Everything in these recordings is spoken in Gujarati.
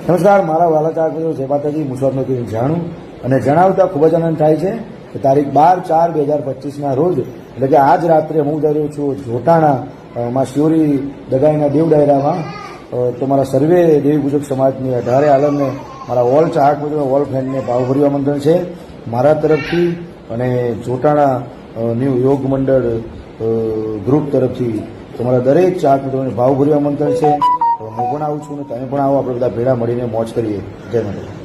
નમસ્કાર, મારા વાલા ચાહક મિત્રો, જય માતાજી. મુસાફર જાણું અને જણાવતા ખૂબ જ આનંદ થાય છે કે તારીખ 12/4/2025 રોજ એટલે કે આજ રાત્રે હું જઈ રહ્યો છું જોટાણા શિવરી દગાઈના દેવ ડાયરામાં. તો મારા સર્વે દેવી પૂજક સમાજની 18 આલમને મારા ઓલ ચાહક મિત્રો, ઓલ ફ્રેન્ડને ભાવભર્યું આમંત્રણ છે મારા તરફથી અને જોટાણા ન્યૂ યોગ મંડળ ગ્રુપ તરફથી. તમારા દરેક ચાહક મિત્રોને ભાવભર્યું આમંત્રણ છે. હું પણ આવું છું ને તમે પણ આવો, આપણે બધા ભેળા મળીને મોજ કરીએ. જય માતા.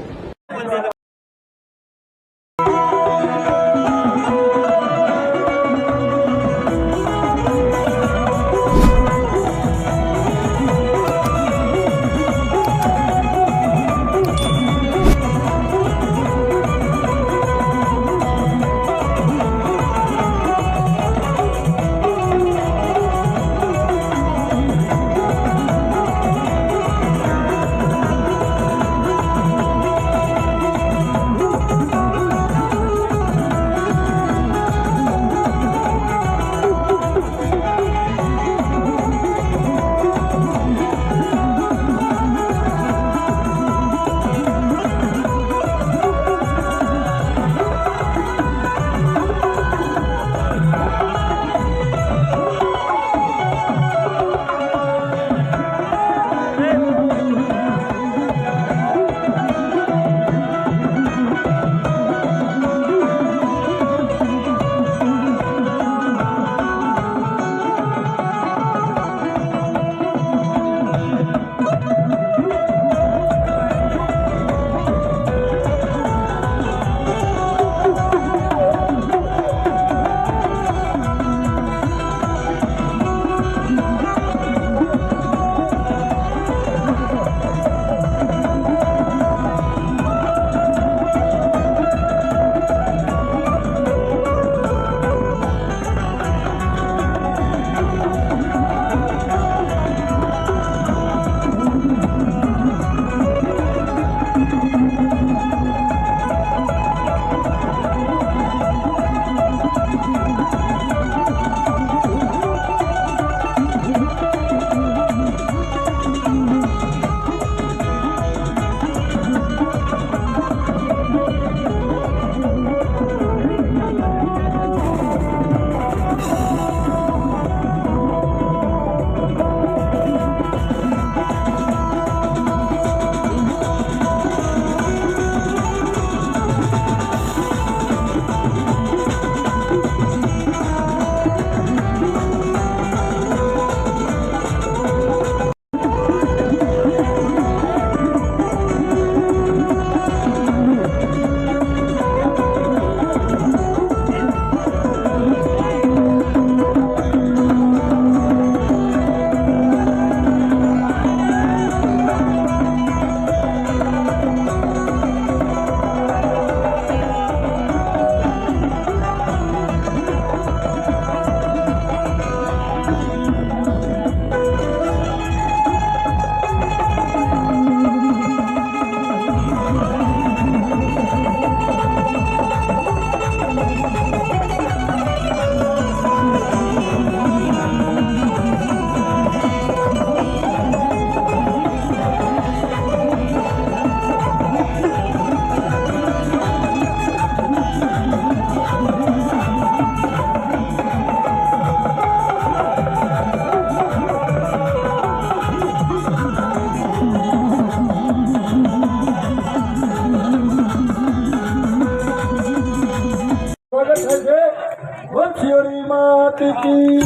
શિવરી માત કી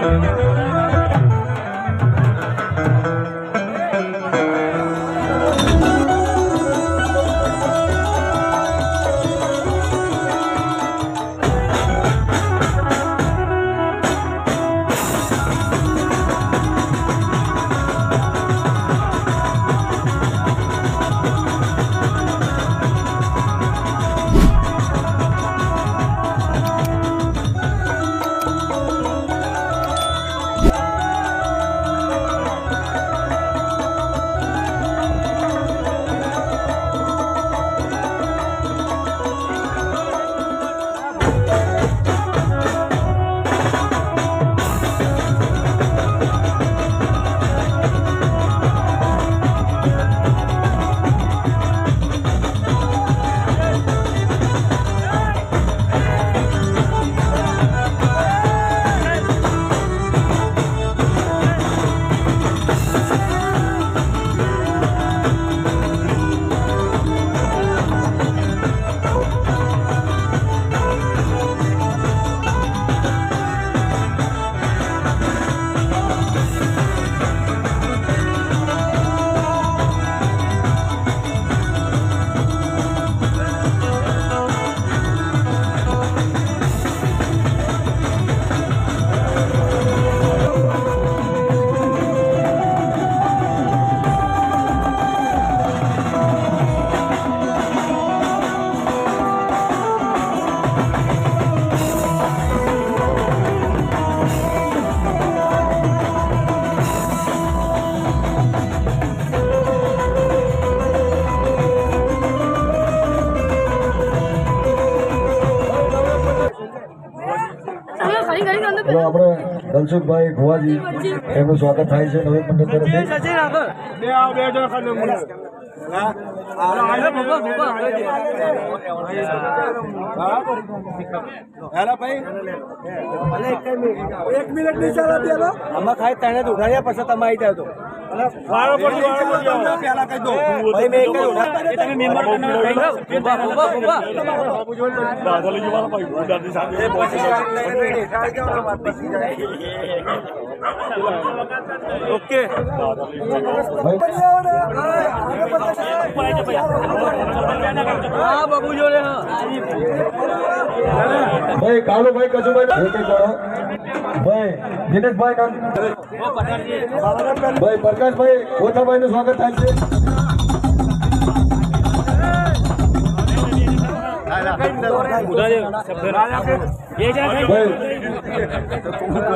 Thank you. ચલો આપણે ધનસુખભાઈ ભુવાજી એમનું સ્વાગત થાય છે નવી મંડળ તરફથી. એક મિનિટ નહીં ચાલે અમે ખાઈ તને ઉઠાડ્યા પછી તમે આવી જાવ તો પેલા કહી દો ભાઈ મેં એક ઓકે હા બાબુ જોડે ભાઈ કાલુભાઈ કચુભાઈ એક કરો ભાઈ દિનેશભાઈ ભાઈ પ્રકાશભાઈ ગોથાભાઈ નું સ્વાગત થાય છે.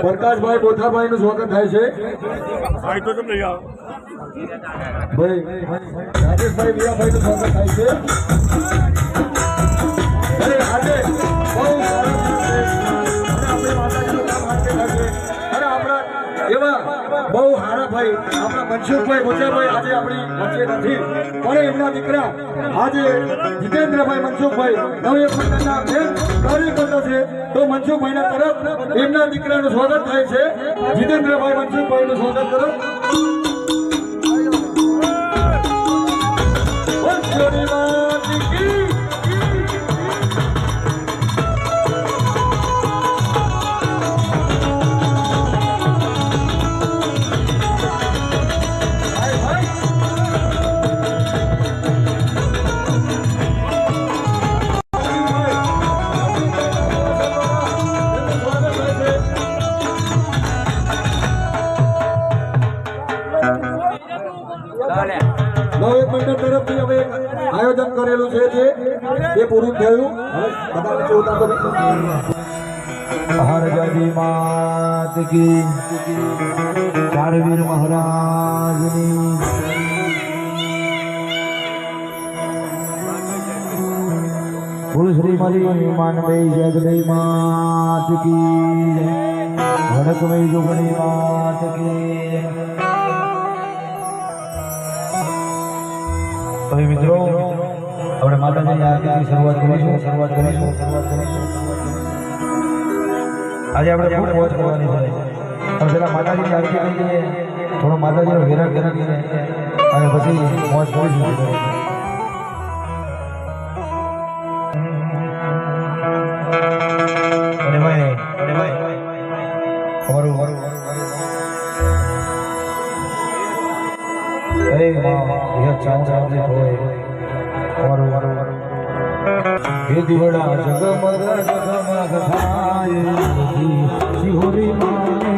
પ્રકાશભાઈ ગોથાભાઈ નું સ્વાગત થાય છે. ભાઈ રાજેશભાઈ વિયાભાઈ નું સ્વાગત થાય છે. આજે બહુ એવા બહુ હારા ભાઈ આપણા મનસુખભાઈ ગોચાભાઈ આજે આપણી વચ્ચે નથી પણ એમના દીકરા આજે જીતેન્દ્રભાઈ મનસુખભાઈ નવી મંડળના મેન કાર્યકર્તા છે તો મનસુખભાઈના તરફ એમના દીકરાનું સ્વાગત થાય છે. જીતેન્દ્રભાઈ મનસુખભાઈનું સ્વાગત કરો. નવી મંડળ તરફથી હવે આયોજન કરેલું છે તે પૂરું થયું. હરજાદી માત કી ચારવીર મહારાજની ફૂલ શ્રી મારી માનભાઈ જગદઈ માત કી ભડકભાઈ જોગણી માત કી. તો મિત્રો આપણે માતાજીની આરતીની શરૂઆત કરીશું. આજે આપણે ખૂબ મોજ કરવાની છે. હવે પેલા માતાજીની આરતી કરીને થોડો માતાજીનો વિરાટ કરીને અને પછી મોજ કરીશું. અરે ભાઈ અમારું Hey mama, ये चांद होए और ये दिवड़ा जगमग थाए शिहोरी माने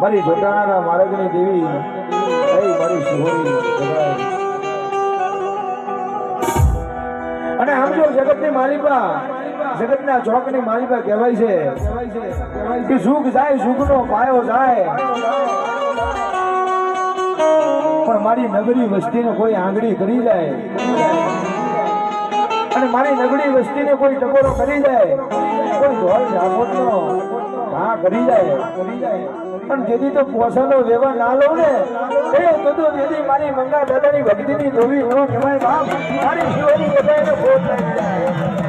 મારી જોટાણાના માર્ગની દેવી મારી શિહોરી અને આમ જો જગતની માલિકા જગતના ચોકની માલિકા કહેવાય છે કે સુખ જાય સુખનો પાયો જાય પણ મારી નગરી વસ્તીને કોઈ આંગળી કરી જાય અને મારી નગરી વસ્તીને કોઈ ટકોરો કરી જાય કોઈ ઢોલ ઝાપટનો ઘા કરી જાય પણ જેથી તો પોસાનો વ્યવહાર ના લઉં ને એ તો જેથી મારી મંગા દાદાની ભક્તિની ધોવી નો કહેવાય બાપ મારી શિવની બધાને ખોટ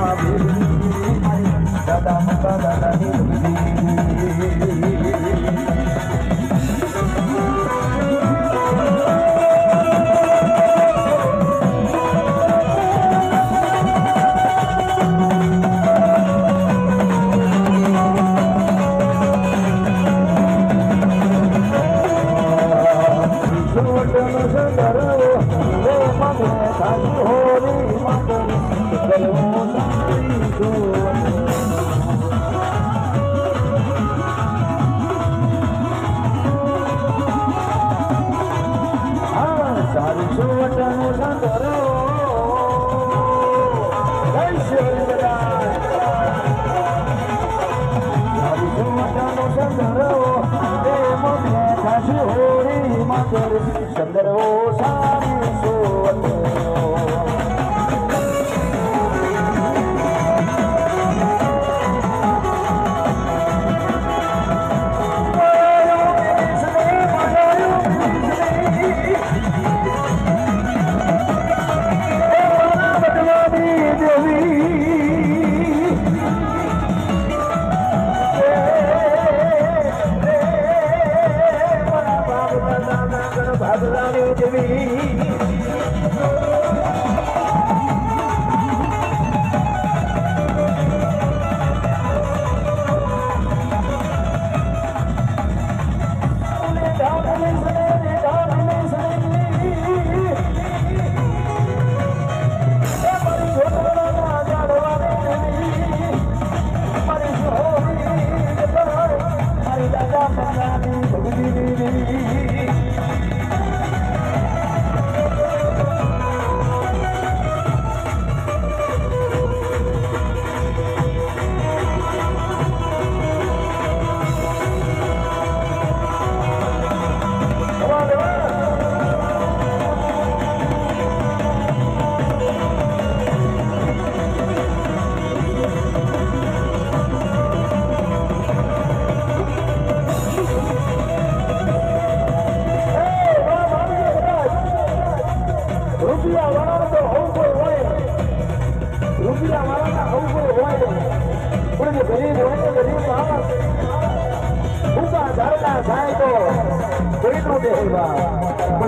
લાગી જાય દાદા મુકા દાદાની ચંદ્રો સારી સોતો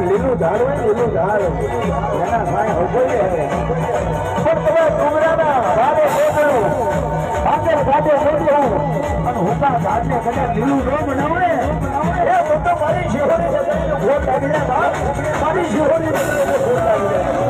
લીલું ઝાડ હોય લીલું ઝાડ એના સાંઈ હોગોય પણ તમે ડુંગરાના ભારે મોકલું ભાગે ભાગે મોટી હોઉં અને હુકા ઝાડને કદાચ લીલું ન બનાવે એ તો મારી શિહોરી ખોટ લાગી જાય મારી શિહોરી ખોટ લાગી જાય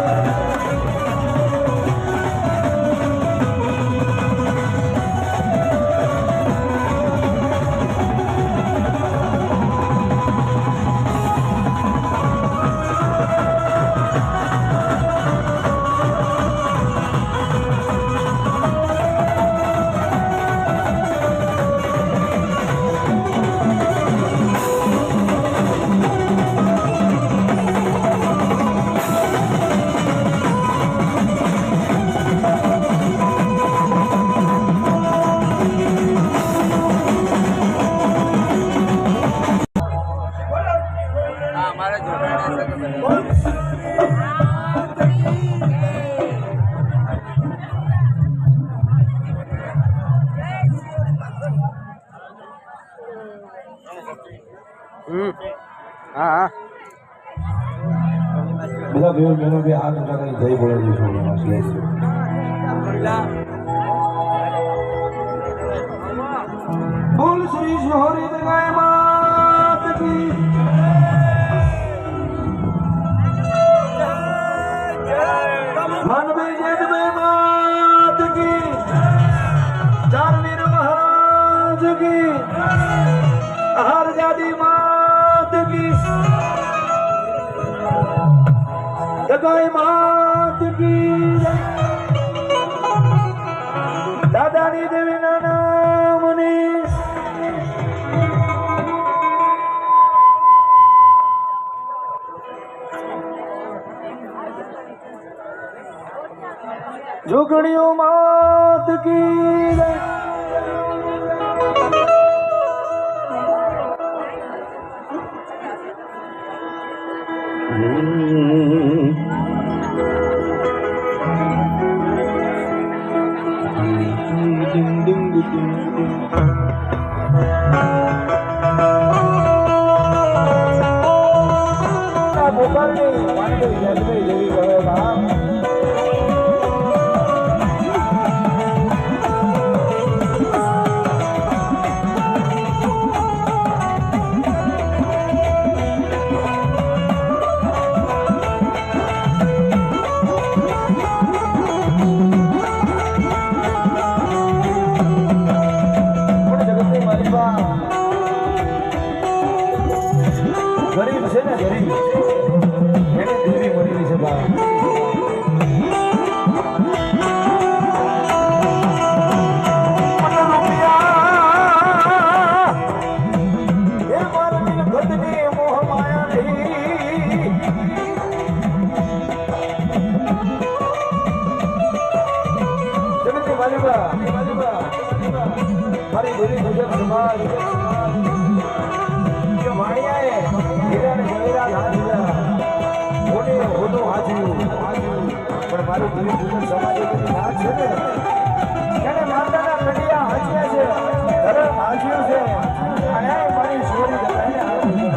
હા બધા ભાઈઓ બહેનો બી હાથ ઊંચા કરી જય બોલાવી છું બોલ શ્રી શિહોરી ગાય માત કી માનવે જેત મે માત કી ચારવીર મહારાજ કી હર જાદી માત કી गाय मात की दादानी देवी ना नामनी जोगणियों मात की મુજબ સમાજ કે વાણિયાએ હીરા ને જવેરાત હાજરા મોટે હોદો હાજર્યું પણ મારું દેવી પૂજન સમાજે બધી વાત છે ને એને માતાના કડિયા હાજ્યા છે ધર્મ હાજ્યું છે અને મારી છોરી બધાને હાજરી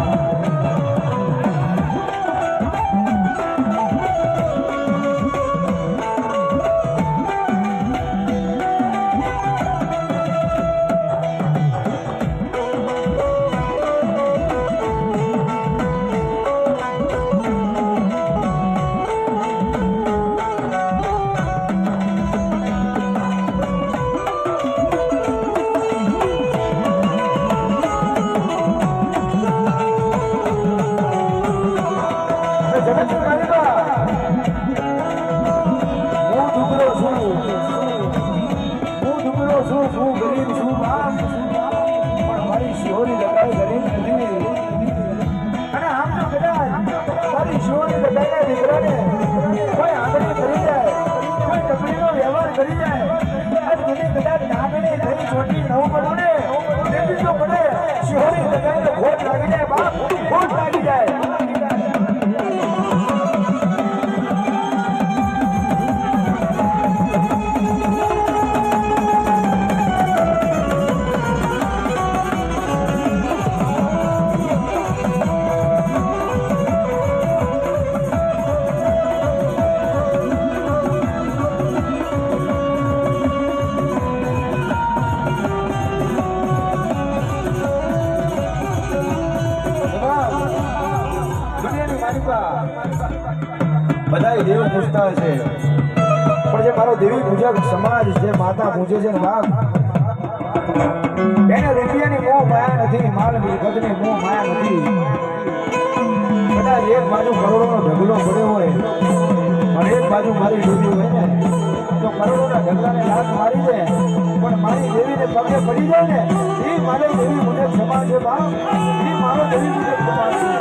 બધા દેવ પૂજતા છે પણ જે મારો દેવી પૂજક સમાજ જે માતા પૂજે છે ને બાપ એને રૂપિયાની મોહ માયા નથી માલ મિલકતની મોહ માયા નથી કદાચ એક બાજુ કરોડોનો ઢગલો પડ્યો હોય અને એક બાજુ મારી દેવી હોય ને તો કરોડોના ઢગલાને લાત મારી દે પણ મારી દેવીને પગે પડી જાય ને એ મારો દેવી પૂજક સમાજ છે બાપ એ મારો દેવી પૂજક સમાજ છે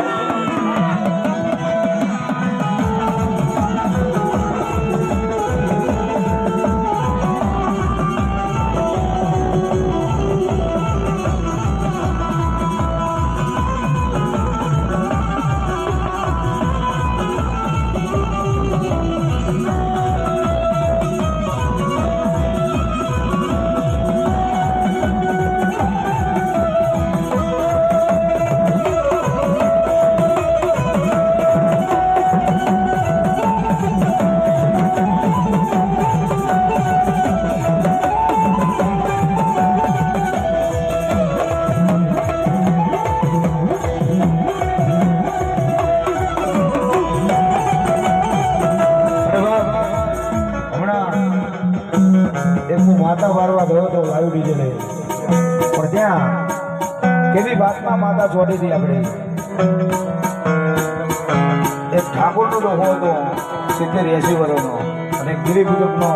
માતા વારવા ગયો તો વાયુ ડીજે લઈ પણ ત્યાં કેવી વાતમાં માતા ચોટી હતી આપણે એક ઠાકોરનો ડોહો હતો 70-80 વર્ષનો અને એક ગિરી પૂજકનો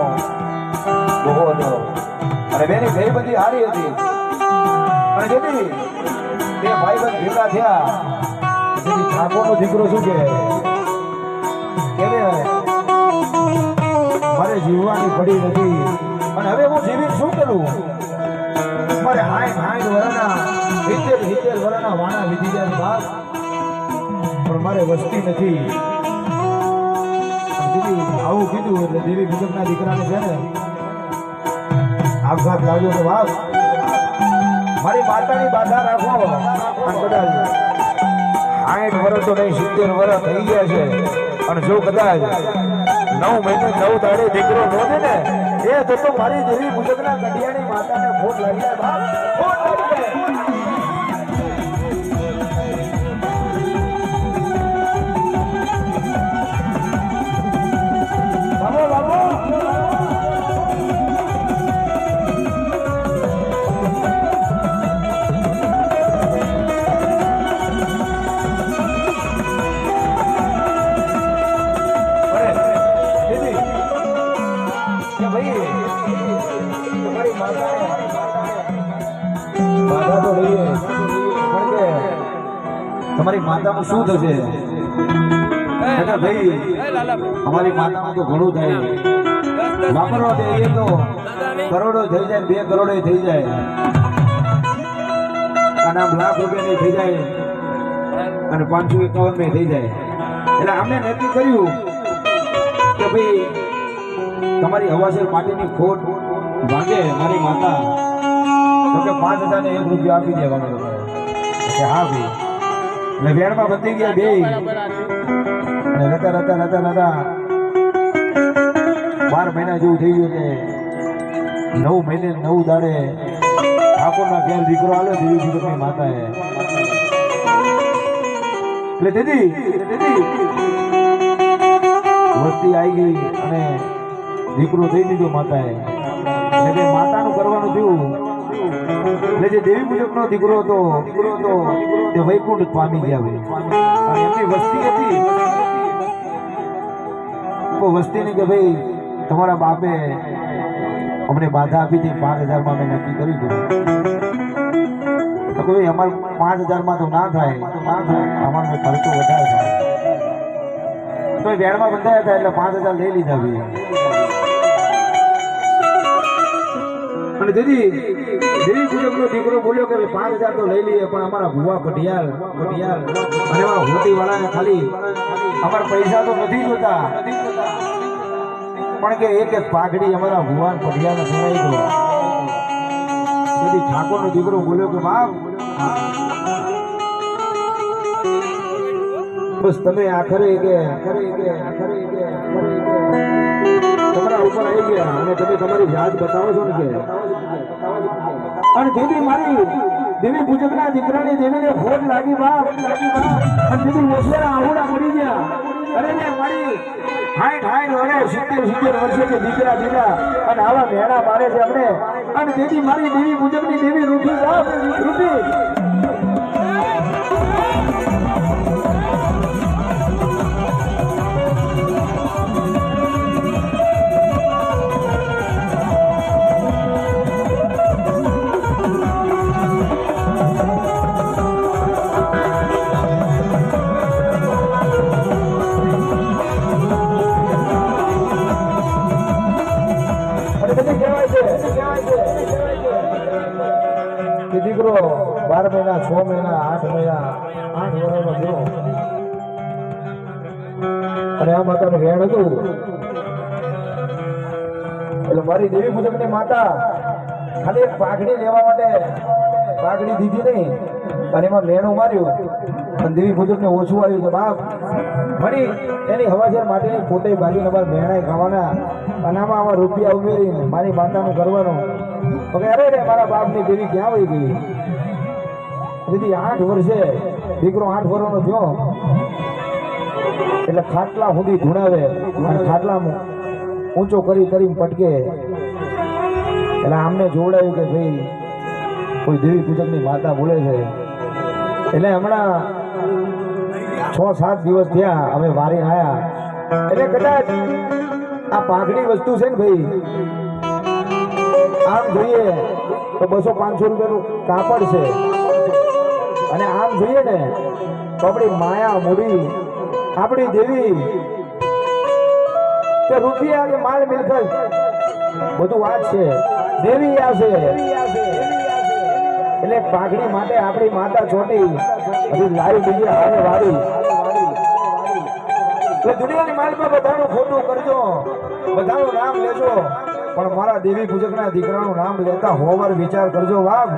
ડોહો હતો અને બેની ગઈ બધી હારી હતી અને જેથી તે ભાઈબંધ ભેગા થયા જેથી ઠાકોરનો દીકરો શું કહે મારે જીવવાની પડી નથી અને હવે હું જીવી શું કરું મારે 60 વર્ષના 70 વર્ષના વાણા વીતી જાય બાપ પણ મારે વસ્તી નથી દીદી આવું કીધું એટલે દેવી પૂજકના દીકરાને છે ને આપઘાત લાગ્યો તો બાપ મારી માતાની બાધા રાખો અને કદાચ 60 વર્ષ તો નહીં 70 વર્ષ થઈ ગયા છે અને જો કદાચ 9 મહિને 9 દાડે દીકરો નો દે ને એ તો મારી દેવી પૂજકના કડિયાની માતાને ખોટ લાગી જાય બાપ ખોટ લાગી જાય તમારી માતાનું શું થશે ભાઈ અમારી માતાનું તો ઘણું થાય વાપરવા દે તો કરોડો થઈ જાય 2 કરોડ થઈ જાય અને આમ લાખ રૂપિયાની થઈ જાય અને 551 થઈ જાય. એટલે અમે નક્કી કર્યું કે ભાઈ તમારી હવાસેર માટેની ખોટ ભાંગે મારી માતા તો કે 5000 ને 1 રૂપિયા આપી દેવાનો. કે હા ભાઈ. એટલે વેણમાં બધી ગયા બે અને રતા 12 મહિના જેવું થઈ ગયું કે 9 મહિને 9 દાડે ઠાકોરના ઘેર દીકરો આવ્યો દેવી દીકરની માતાએ. એટલે દીદી વસ્તી આવી ગઈ અને દીકરો દઈ દીધો માતાએ. એટલે માતાનું કરવાનું થયું. એટલે જે દેવી પૂજકનો દીકરો હતો તે વૈકુંઠ પામી ગયા ભાઈ. અને એમની વસ્તી હતી તો વસ્તીને કે ભાઈ તમારા બાપે અમને બાધા આપી હતી 5000 માં મેં નક્કી કરી દીધું. તો કોઈ અમારે 5000 માં તો ના થાય અમારો ખર્ચો વધારે થાય. તો એ વેણમાં બંધાયા હતા એટલે 5000 લઈ લીધા ભાઈ. અને દીદી દેવી પૂજકનો દીકરો બોલ્યો કે 5000 તો લઈ લઈએ પણ અમારા ભુવા પટિયાલ અને એમાં હોટી વાળાને ખાલી અમારા પૈસા તો નથી જોતા પણ કે એક પાઘડી અમારા ભુવાન પટિયાલ સુનાઈ ગયો. તેથી ઠાકોરનો દીકરો બોલ્યો કે બાપ બસ તમે આખરે કે તમારા ઉપર આવી ગયા અને તમે તમારી જાત બતાવો છો ને કે અને દીદી મારી દેવી પૂજકના દીકરાની દેવીને ખોટ લાગી બાપ અને દીદી મોસેરા આહુડા પડી ગયા. અરે ને મારી 60 વર્ષે 70 વર્ષે કે દીકરા દીધા અને આવા મેળા મારે છે અમને. અને દીદી મારી દેવી પૂજકની દેવી રૂઠી બાપ રૂઠી. દીકરો 12 મહિના 6 મહિના 8 મહિના 8 વર્ષનો થયો અને આ માતાનું વેણ હતું. એટલે મારી દેવી પૂજકની માતા ખાલી એક પાઘડી લેવા માટે પાઘડી દીધી નહીં અને એમાં મેણું માર્યું અને દેવી પૂજકને ઓછું આવ્યું કે બાપ ફરી એની હવાસેર માટેની ખોટી ભાગીને અમારે મેણાઈ ખાવાના અને આમાં રૂપિયા ઉમેરીને મારી માતાનું કરવાનું. અરે રે મારા બાપની દેવી ક્યાં વહી ગઈ. દીદી 8 વર્ષે દીકરો 8 વર્ષનો થયો એટલે ખાટલા સુધી ધૂણાવે અને ખાટલામાં ઊંચો કરીને પટકે. એટલે આમને જોવડાયું કે ભાઈ કોઈ દેવી પૂજકની માતા બોલે છે. એટલે હમણાં 6-7 દિવસ થયા અમે વારી આવ્યા. એટલે કદાચ આ પાઘડી વસ્તુ છે ને ભાઈ આમ જોઈએ તો 200-500 રૂપિયાનું કાપડ છે અને આમ જોઈએ ને તો આપણી માયા મૂડી આપણી દેવી કે રૂપિયા કે માલ મિલકત બધું વાત છે દેવી આ છે. એટલે પાઘડી માટે આપણી માતા છોટી હજી લાવી બીજી હારે વાળી. એટલે દુનિયાની માલમાં બધાનું ખોટું કરજો બધાનું નામ લેજો પણ મારા દેવી પૂજકના દીકરાનું નામ લેતા હોવાર વિચાર કરજો વાઘ.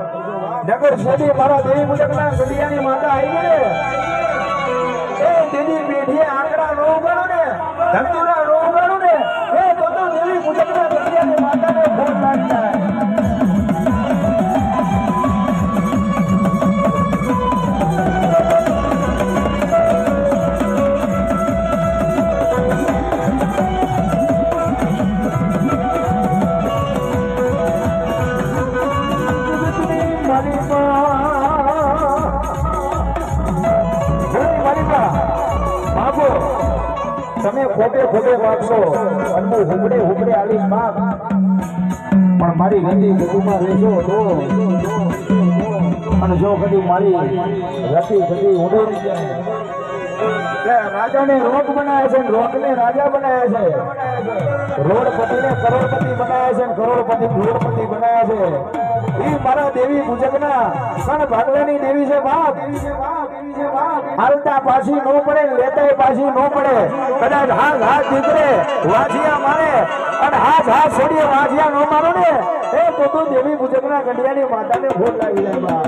નગર સુધી મારા દેવી પૂજકના ગઢિયાની માતા આવી ગઈ એ તેની પેઢીએ આંકડા નો ઉગાડો ને ધંધુરા નો ઉગાડો ને એ તો દેવી પૂજકના ગઢિયાની માતાને ફોન લાગી જાય. તમે ખોટે વાગશો અને હું હુબડે આવીશ બાપ પણ મારી ગંદી ગદુમાં રહેશો તો અને જો કદી મારી રતી ગદી ઉડોડી જાય. રાજાને રોગ બનાવે છે રોગને રાજા બનાવે છે. રોડપતિને કરોડપતિ બનાવે છે કરોડપતિ કરોડપતિ બનાવે છે. ઈ મારા દેવી પૂજકના કણ ભાગવાની દેવી છે બાપ. હાલતા પાછી નો પડે, લેતાય પાછી નો પડે. કદાચ હાથ દીકરે વાજિયા મારે અને હાથ છોડીએ વાજિયા નો મારો ને એ તો દેવી પૂજકના ગઢિયાની માતાને ભૂલ લાગી જાય બાપ.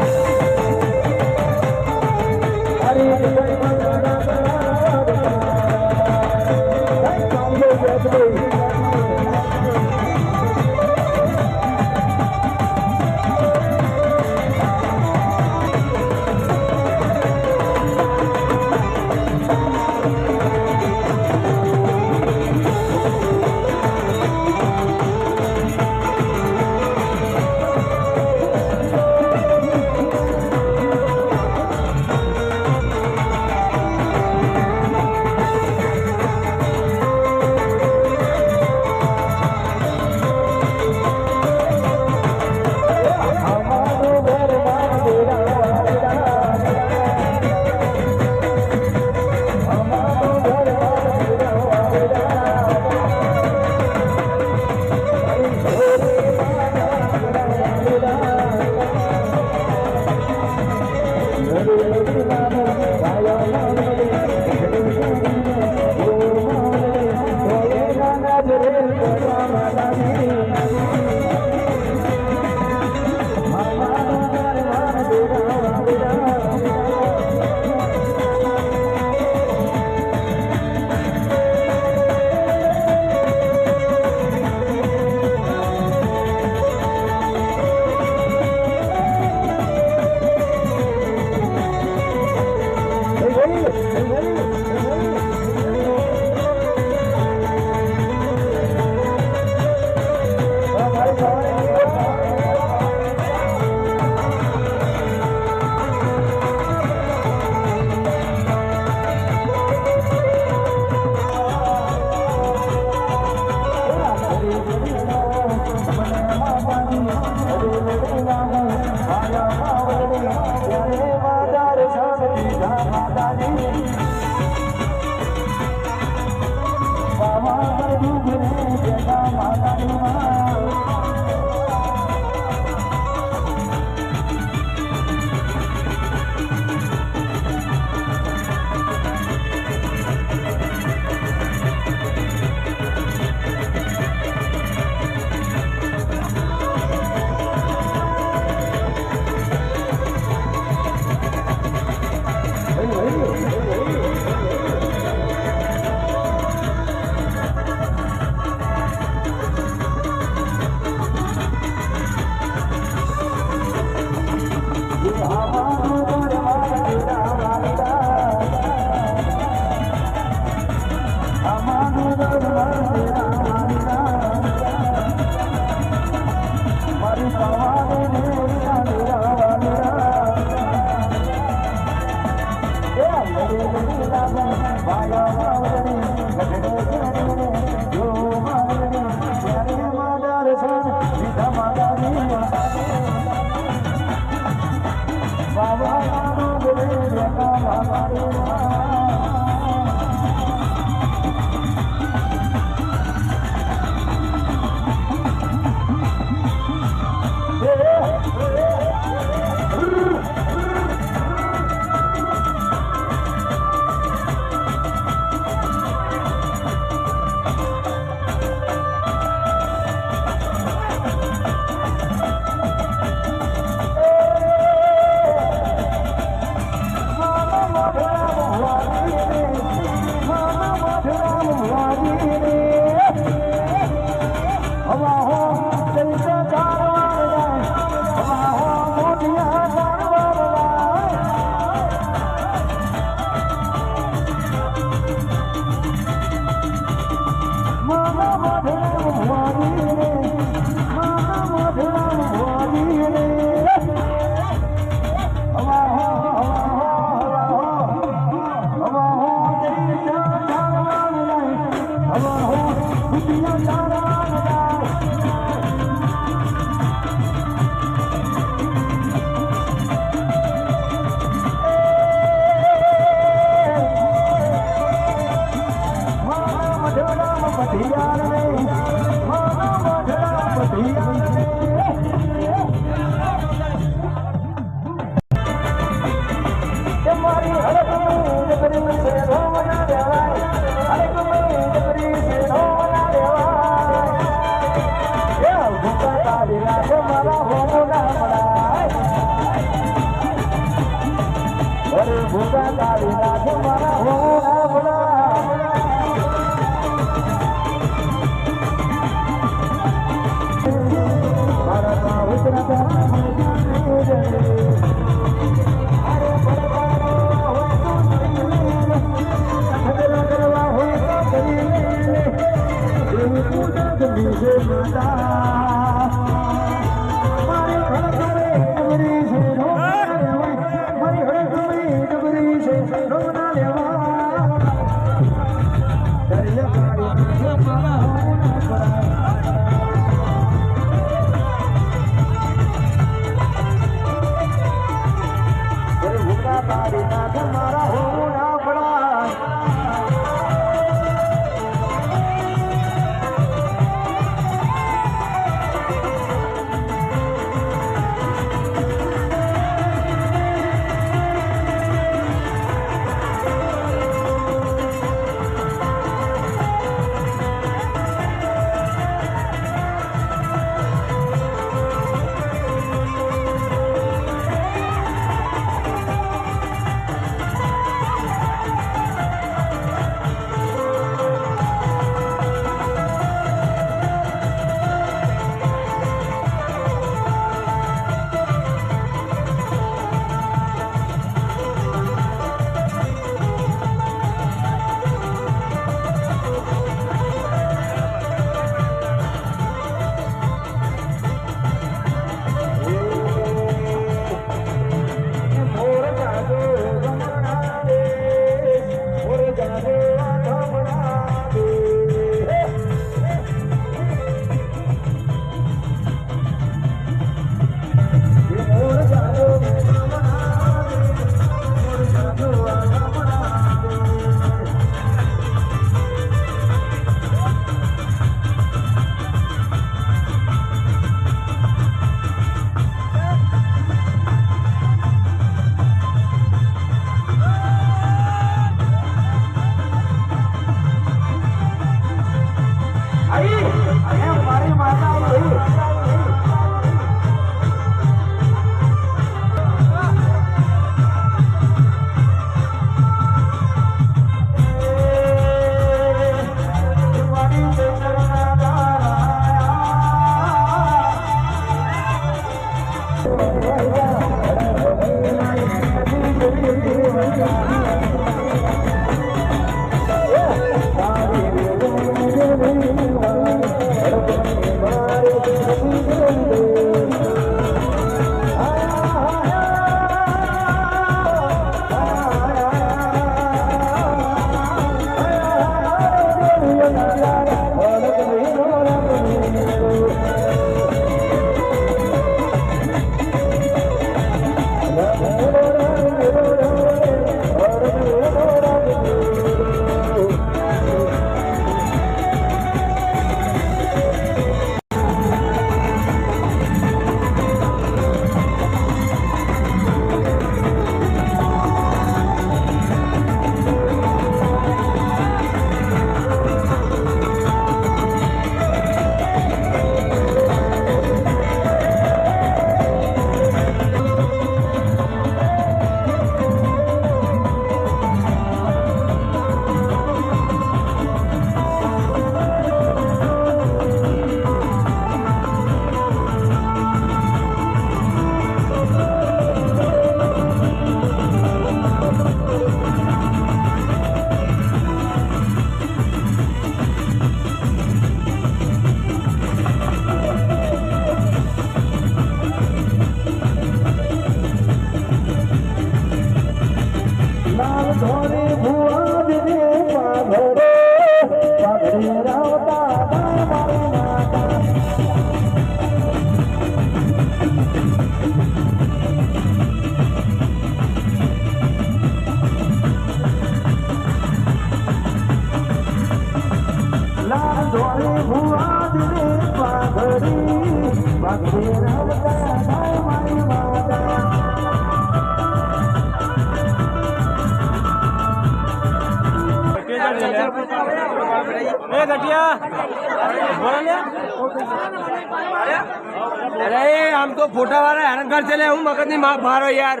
अरे हम तो फोटा वाला हैरान कर चले हूँ मगज नहीं मार मारो यार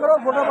करो फोटा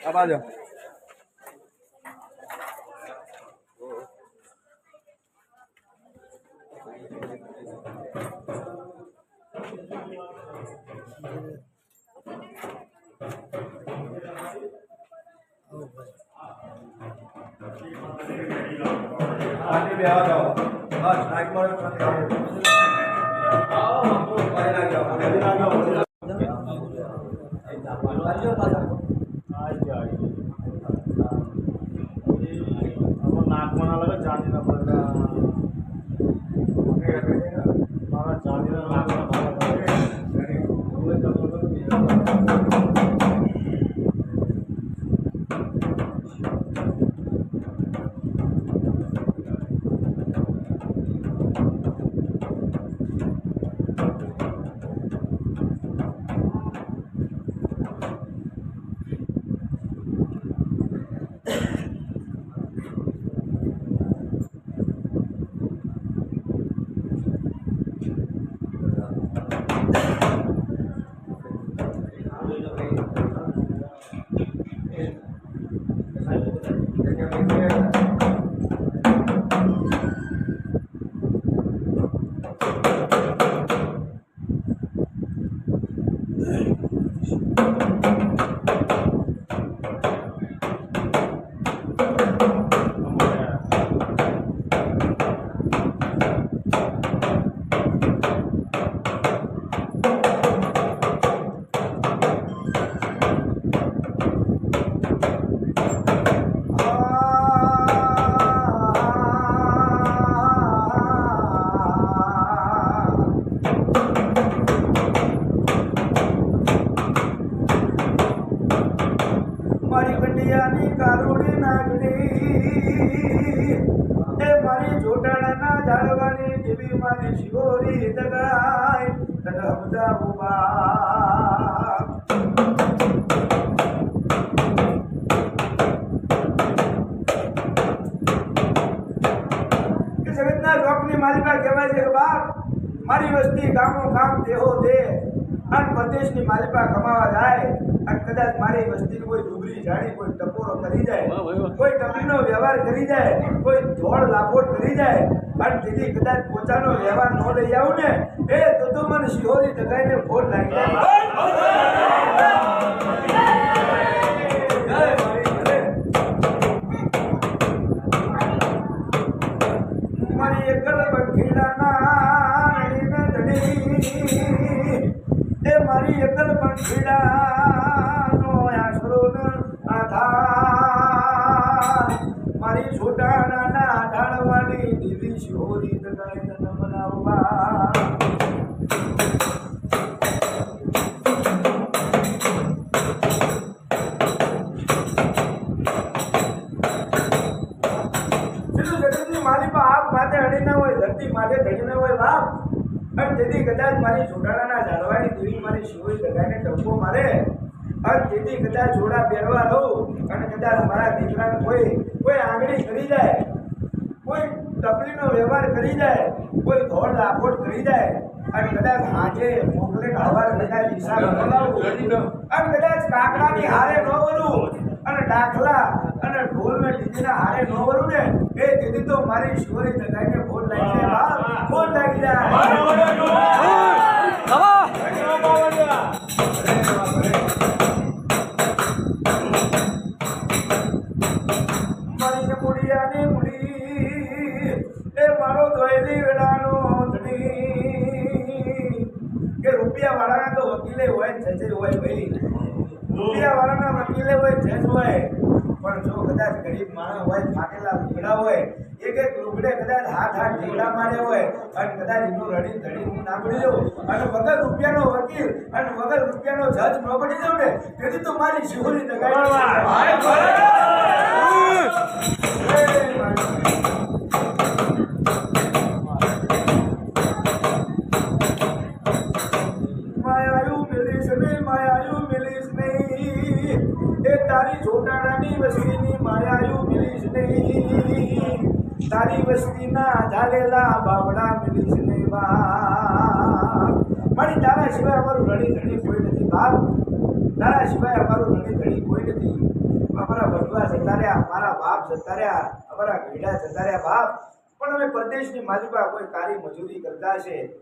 अब आ जाओ आगे भी आ जाओ बस लाइक मारो आओ हमको पहले आ जाओ पहले आ जाओ જેવી મારી શિહોરી દગાય તને સમજાવું બાપ કે જગતના રોકની માલિકા કહેવાય છે કે બાપ મારી વસ્તી ગામો ગામ દેહો દે અને પરદેશની માલિકા કમાવા જાય અને કદાચ મારી વસ્તીની કોઈ ડુબરી જાણી કોઈ ટપોરો કરી જાય કોઈ ટપરીનો વ્યવહાર કરી જાય કોઈ ધોળ લાપોટ કરી જાય અને દીદી કદાચ પોતાનો વ્યવહાર ન લઈ આવું ને એ તો મને શિહોરી દગાઈને ફોન લાગી જાય મારી એકલ બંધીડાના એ મારી એકલ બંધીડાનો આશરો આધાર મારી છોટાના ઢાળવાની દીવી શિહોરી દગાઈ તને બનાવવા માલિકા આપ માથે અડીના હોય ધરતી માથે ઢળીને હોય બાપ અને તેથી કદાચ મારી છોટાડાના ઝાડવાની દેવી મારી શિહોરી દગાઈને ટપકો મારે અને તેથી કદાચ જોડા પહેરવા રહું અને કદાચ મારા દીકરાને કોઈ આંગળી કરી જાય કોઈ ટપલીનો વ્યવહાર કરી જાય કોઈ ધોળ લાફોટ કરી જાય અને કદાચ આજે મોકલે હવાર કદાચ હિસાબ બોલાવું અને કદાચ કાકડાની હારે ન વરું અને દાખલા અને ઢોલ ને ડીજેના હારે ન વરું ને એ દીદી તો મારી શિહોરી દગાઈને ફોન લાગી જાય ફોન લાગી જાય મારી મુડિયાની મુડી એ મારો ધોયેલી વેડાનો ધણી કે રૂપિયા વાળાના તો વકીલે હોય જજ હોય ભાઈ રૂપિયા વાળાના વકીલે હોય જજ હોય પણ જો કદાચ ગરીબ માણસ હોય ફાટેલા લુગડા હોય એક લુગડે કદાચ હાથ ઢીંગડા માર્યા હોય અને કદાચ એનું રડી ધડી હું ના પડી જાઉં અને વગર રૂપિયાનો વકીલ અને વગર રૂપિયાનો જજ ન પડી જાઉં ને તેથી તો મારી શિહોરી દગાઈ તારી જોટાણાની વસ્તીની માયાયું મિલીશ નહીં તારી વસ્તીના ઝાલેલા બાવડા મિલીશ નહીં બાપ મારી તારા સિવાય અમારું રણી ધણી કોઈ નથી બાપ તારા સિવાય અમારું રણી ધણી કોઈ નથી અમારા ભગવા જતા રહ્યા મારા બાપ જતા રહ્યા અમારા ઘેડા જતા રહ્યા બાપ પણ અમે પરદેશની માલિકા કોઈ કારી મજૂરી કરતા છે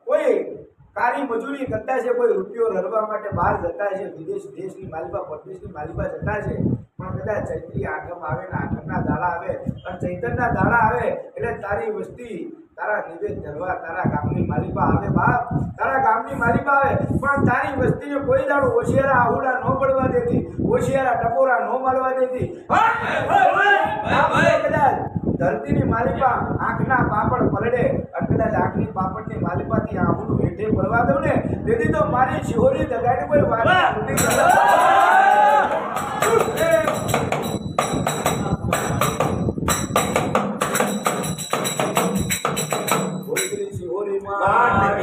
કોઈ કારી મજૂરી કરતા છે કોઈ રૂપિયો રડવા માટે બહાર જતા છે વિદેશ દેશની માલિકા પરદેશની માલિકા જતા છે પણ કદાચ ચૈત્રી આઠમ આવે ને આઠમના દાડા આવે અને ચૈતનના દાડા આવે એટલે તારી વસ્તી તારા નિવેદ ધરવા તારા ગામની માલિકા આવે બાપ તારા ગામની માલિકા આવે પણ તારી વસ્તીને કોઈ દાડો હોશિયારા આહુડા ન પડવા દેતી હોશિયારા ટપોરા ન મારવા દેતી કદાચ ધરતીની માલિકા આંખના પાપડ પલડે અને કદાચ આંખની પાપડની માલિકાથી આહુડું હેઠે પડવા દઉં ને તેથી તો મારી શિહોરી દગાઈને કોઈ વાત શિહોરી માં